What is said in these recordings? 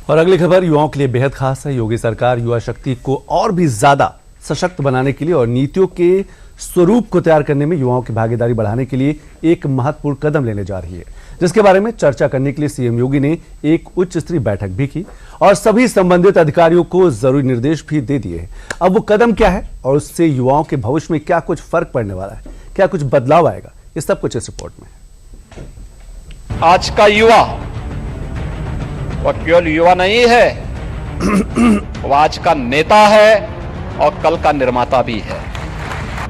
और अगली खबर युवाओं के लिए बेहद खास है। योगी सरकार युवा शक्ति को और भी ज्यादा सशक्त बनाने के लिए और नीतियों के स्वरूप को तैयार करने में युवाओं की भागीदारी बढ़ाने के लिए एक महत्वपूर्ण कदम लेने जा रही है, जिसके बारे में चर्चा करने के लिए सीएम योगी ने एक उच्च स्तरीय बैठक भी की और सभी संबंधित अधिकारियों को जरूरी निर्देश भी दे दिए। अब वो कदम क्या है और उससे युवाओं के भविष्य में क्या कुछ फर्क पड़ने वाला है, क्या कुछ बदलाव आएगा, ये सब कुछ इस रिपोर्ट में है। आज का युवा वह केवल युवा नहीं है, वह आज का नेता है और कल का निर्माता भी है।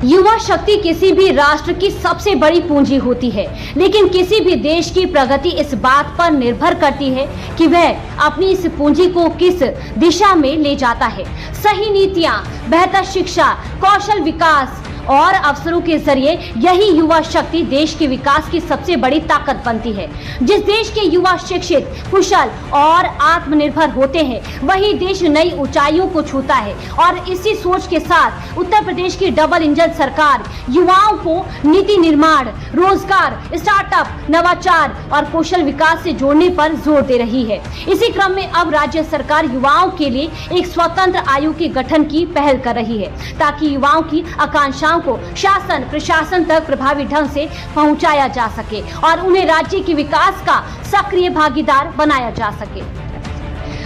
युवा शक्ति किसी भी राष्ट्र की सबसे बड़ी पूंजी होती है, लेकिन किसी भी देश की प्रगति इस बात पर निर्भर करती है कि वह अपनी इस पूंजी को किस दिशा में ले जाता है। सही नीतियां, बेहतर शिक्षा, कौशल विकास और अवसरों के जरिए यही युवा शक्ति देश के विकास की सबसे बड़ी ताकत बनती है। जिस देश के युवा शिक्षित, कुशल और आत्मनिर्भर होते हैं, वही देश नई ऊंचाइयों को छूता है। और इसी सोच के साथ उत्तर प्रदेश की डबल इंजन सरकार युवाओं को नीति निर्माण, रोजगार, स्टार्टअप, नवाचार और कौशल विकास से जोड़ने पर जोर दे रही है। इसी क्रम में अब राज्य सरकार युवाओं के लिए एक स्वतंत्र आयोग के गठन की पहल कर रही है, ताकि युवाओं की आकांक्षाओं को शासन प्रशासन तक प्रभावी ढंग से पहुंचाया जा सके और उन्हें राज्य के विकास का सक्रिय भागीदार बनाया जा सके।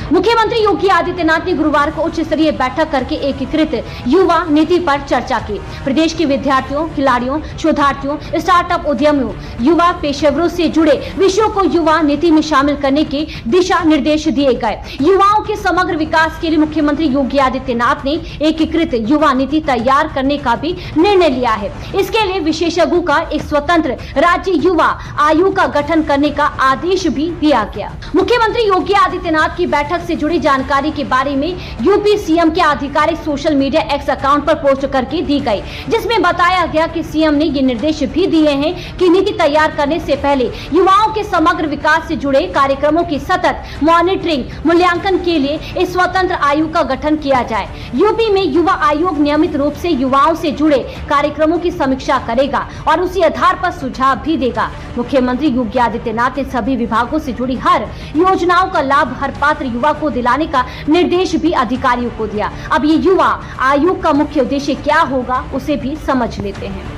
मुख्यमंत्री योगी आदित्यनाथ ने गुरुवार को उच्च स्तरीय बैठक करके एकीकृत युवा नीति पर चर्चा की। प्रदेश के विद्यार्थियों, खिलाड़ियों, शोधार्थियों, स्टार्टअप उद्यमियों, युवा पेशेवरों से जुड़े विषयों को युवा नीति में शामिल करने के दिशा निर्देश दिए गए। युवाओं के समग्र विकास के लिए मुख्यमंत्री योगी आदित्यनाथ ने एकीकृत युवा नीति तैयार करने का भी निर्णय लिया है। इसके लिए विशेषज्ञों का एक स्वतंत्र राज्य युवा आयोग का गठन करने का आदेश भी दिया गया। मुख्यमंत्री योगी आदित्यनाथ की बैठक से जुड़ी जानकारी के बारे में यूपी सीएम के आधिकारिक सोशल मीडिया एक्स अकाउंट पर पोस्ट करके दी गई, जिसमें बताया गया कि सीएम ने ये निर्देश भी दिए हैं कि नीति तैयार करने से पहले युवाओं के समग्र विकास से जुड़े कार्यक्रमों की सतत मॉनिटरिंग, मूल्यांकन के लिए एक स्वतंत्र आयोग का गठन किया जाए। यूपी में युवा आयोग नियमित रूप से युवाओं से जुड़े कार्यक्रमों की समीक्षा करेगा और उसी आधार पर सुझाव भी देगा। मुख्यमंत्री योगी आदित्यनाथ ने सभी विभागों से जुड़ी हर योजनाओं का लाभ हर पात्र युवा को दिलाने का निर्देश भी अधिकारियों को दिया। अब ये युवा आयोग का मुख्य उद्देश्य क्या होगा, उसे भी समझ लेते हैं।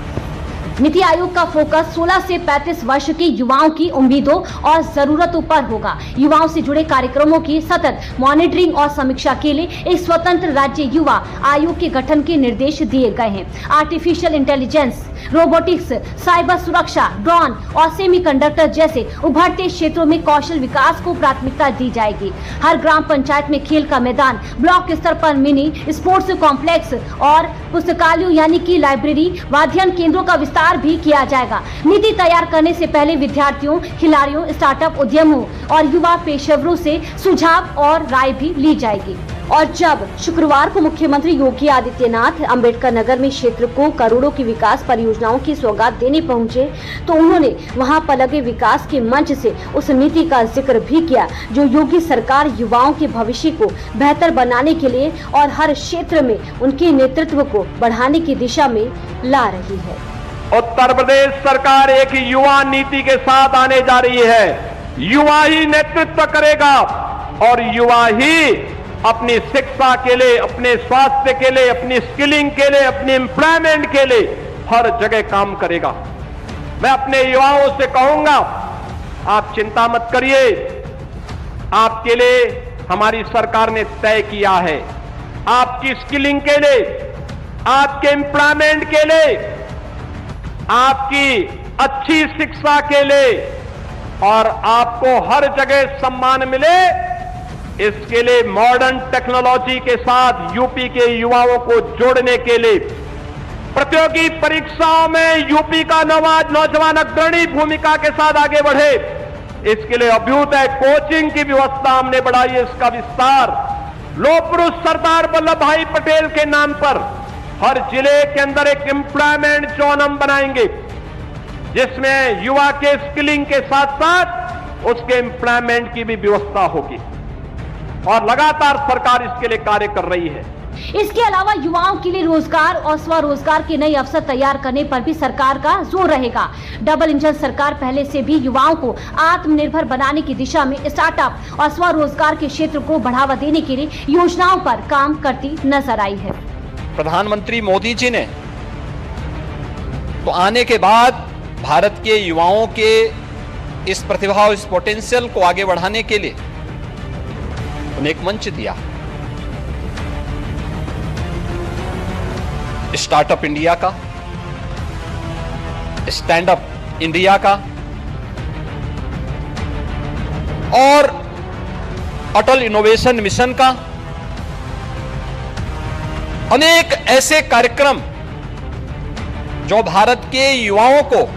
नीति आयोग का फोकस 16 से 35 वर्ष के युवाओं की उम्मीदों और जरूरतों पर होगा। युवाओं से जुड़े कार्यक्रमों की सतत मॉनिटरिंग और समीक्षा के लिए एक स्वतंत्र राज्य युवा आयोग के गठन के निर्देश दिए गए हैं। आर्टिफिशियल इंटेलिजेंस, रोबोटिक्स, साइबर सुरक्षा, ड्रोन और सेमीकंडक्टर जैसे उभरते क्षेत्रों में कौशल विकास को प्राथमिकता दी जाएगी। हर ग्राम पंचायत में खेल का मैदान, ब्लॉक स्तर पर मिनी स्पोर्ट्स कॉम्प्लेक्स और पुस्तकालयों यानी कि लाइब्रेरी व अध्ययन केंद्रों का विस्तार भी किया जाएगा। नीति तैयार करने से पहले विद्यार्थियों, खिलाड़ियों, स्टार्टअप उद्यमियों और युवा पेशेवरों से सुझाव और राय भी ली जाएगी। और जब शुक्रवार को मुख्यमंत्री योगी आदित्यनाथ अंबेडकर नगर में क्षेत्र को करोड़ों की विकास परियोजनाओं की सौगात देने पहुंचे, तो उन्होंने वहां पर लगे विकास के मंच से उस नीति का जिक्र भी किया जो योगी सरकार युवाओं के भविष्य को बेहतर बनाने के लिए और हर क्षेत्र में उनके नेतृत्व को बढ़ाने की दिशा में ला रही है। उत्तर प्रदेश सरकार एक युवा नीति के साथ आने जा रही है। युवा ही नेतृत्व करेगा और युवा ही अपनी शिक्षा के लिए, अपने स्वास्थ्य के लिए, अपनी स्किलिंग के लिए, अपनी एम्प्लॉयमेंट के लिए हर जगह काम करेगा। मैं अपने युवाओं से कहूंगा, आप चिंता मत करिए, आपके लिए हमारी सरकार ने तय किया है। आपकी स्किलिंग के लिए, आपके एम्प्लॉयमेंट के लिए, आपकी अच्छी शिक्षा के लिए और आपको हर जगह सम्मान मिले, इसके लिए मॉडर्न टेक्नोलॉजी के साथ यूपी के युवाओं को जोड़ने के लिए प्रतियोगी परीक्षाओं में यूपी का नौजवान अग्रणी भूमिका के साथ आगे बढ़े, इसके लिए अभ्युदय कोचिंग की व्यवस्था हमने बढ़ाई है। इसका विस्तार लोह पुरुष सरदार वल्लभ भाई पटेल के नाम पर हर जिले के अंदर एक एम्प्लॉयमेंट जोन हम बनाएंगे, जिसमें युवा के स्किलिंग के साथ साथ उसके एम्प्लॉयमेंट की भी व्यवस्था होगी और लगातार सरकार इसके लिए कार्य कर रही है। इसके अलावा युवाओं के लिए रोजगार और स्वरोजगार के नए अवसर तैयार करने पर भी सरकार का जोर रहेगा। डबल इंजन सरकार पहले से भी युवाओं को आत्मनिर्भर बनाने की दिशा में स्टार्टअप और स्वरोजगार के क्षेत्र को बढ़ावा देने के लिए योजनाओं पर काम करती नजर आई है। प्रधानमंत्री मोदी जी ने तो आने के बाद भारत के युवाओं के इस प्रतिभा और इस पोटेंशियल को आगे बढ़ाने के लिए उन्हें एक मंच दिया। स्टार्टअप इंडिया का, स्टैंड अप इंडिया का और अटल इनोवेशन मिशन का, अनेक ऐसे कार्यक्रम जो भारत के युवाओं को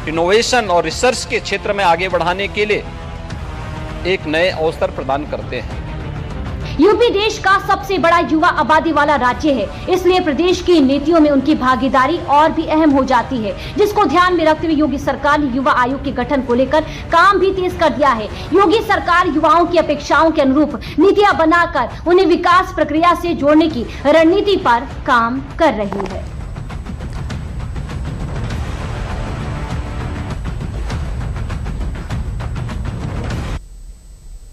इनोवेशन और रिसर्च के क्षेत्र में आगे बढ़ाने के लिए एक नए अवसर प्रदान करते हैं। यूपी देश का सबसे बड़ा युवा आबादी वाला राज्य है, इसलिए प्रदेश की नीतियों में उनकी भागीदारी और भी अहम हो जाती है, जिसको ध्यान में रखते हुए योगी सरकार ने युवा आयोग के गठन को लेकर काम भी तेज कर दिया है। योगी सरकार युवाओं की अपेक्षाओं के अनुरूप नीतियां बनाकर उन्हें विकास प्रक्रिया से जोड़ने की रणनीति पर काम कर रही है।